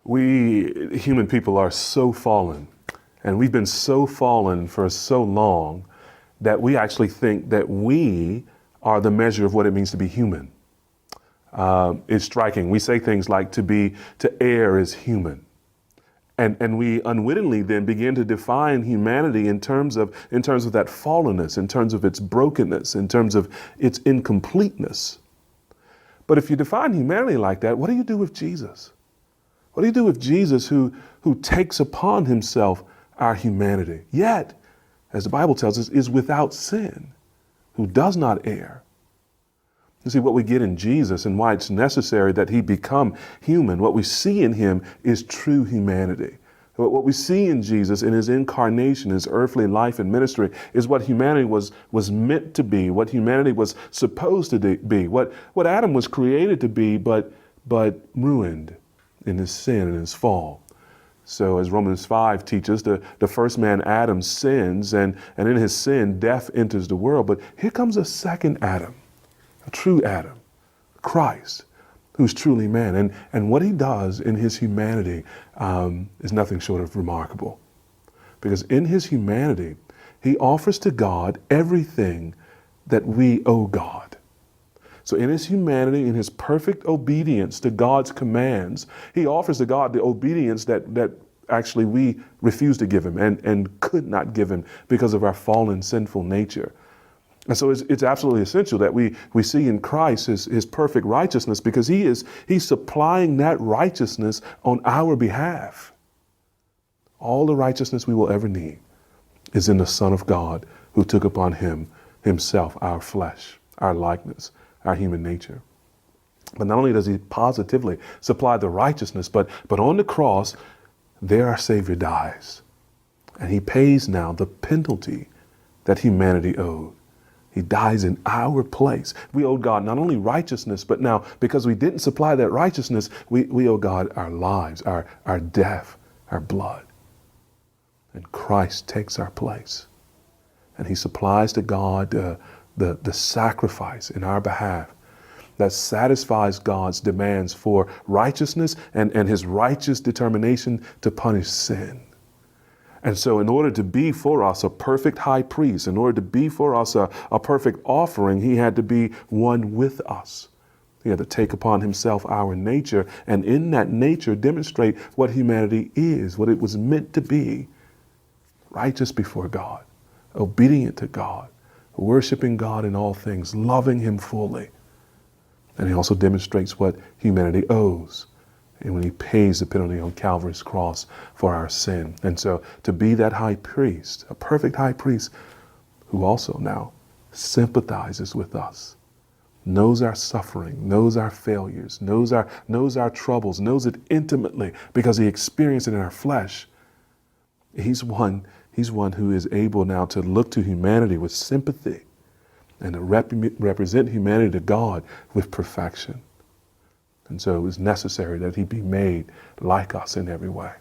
We human people are so fallen, and we've been so fallen for so long that we actually think that we are the measure of what it means to be human. It's striking. We say things like to err is human. And we unwittingly then begin to define humanity in terms of that fallenness, in terms of its brokenness, in terms of its incompleteness. But if you define humanity like that, what do you do with Jesus? What do you do with Jesus who takes upon himself our humanity, yet, as the Bible tells us, is without sin, who does not err? You see, what we get in Jesus and why it's necessary that he become human, what we see in him is true humanity. What we see in Jesus in his incarnation, his earthly life and ministry, is what humanity was meant to be, what humanity was supposed to be, what Adam was created to be, but ruined in his sin and his fall. So as Romans 5 teaches, the first man, Adam, sins, and in his sin, death enters the world. But here comes a second Adam, a true Adam, Christ, who's truly man. And what he does in his humanity is nothing short of remarkable. Because in his humanity, he offers to God everything that we owe God. So in his humanity, in his perfect obedience to God's commands, he offers to God the obedience that actually we refuse to give him and could not give him because of our fallen, sinful nature. And so it's absolutely essential that we see in Christ his perfect righteousness, because he's supplying that righteousness on our behalf. All the righteousness we will ever need is in the Son of God, who took upon himself our flesh, our likeness, our human nature. But not only does he positively supply the righteousness, but on the cross, there our Savior dies. And he pays now the penalty that humanity owed. He dies in our place. We owe God not only righteousness, but now because we didn't supply that righteousness, we owe God our lives, our death, our blood. And Christ takes our place. And he supplies to God the sacrifice in our behalf that satisfies God's demands for righteousness and his righteous determination to punish sin. And so in order to be for us a perfect high priest, in order to be for us a perfect offering, he had to be one with us. He had to take upon himself our nature, and in that nature demonstrate what humanity is, what it was meant to be: righteous before God, obedient to God, worshiping God in all things, loving him fully. And he also demonstrates what humanity owes, and when he pays the penalty on Calvary's cross for our sin. And so to be that high priest, a perfect high priest, who also now sympathizes with us, knows our suffering, knows our failures, knows our troubles, knows it intimately because he experienced it in our flesh. He's one who is able now to look to humanity with sympathy and to represent humanity to God with perfection. And so it was necessary that he be made like us in every way.